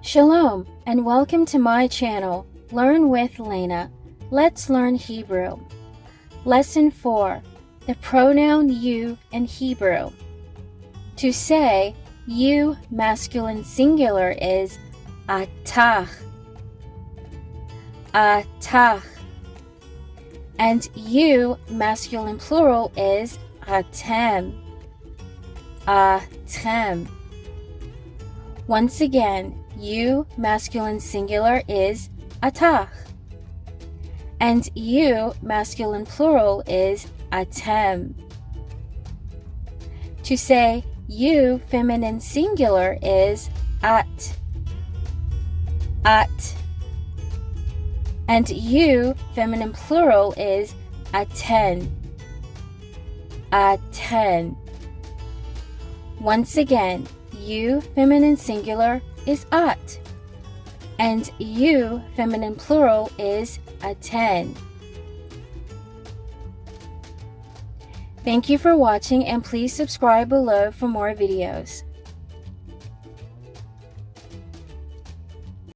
Shalom and welcome to my channel, Learn with Laina. Let's learn Hebrew. Lesson 4. The pronoun you in Hebrew. To say you masculine singular is atah. Atah. And you masculine plural is atem. Atem. Once again, you masculine singular is atah, and you masculine plural is atem. To say you feminine singular is at, and you feminine plural is aten, aten. Once again, you feminine singular is at, and you feminine plural is aten. Thank you for watching, and please subscribe below for more videos.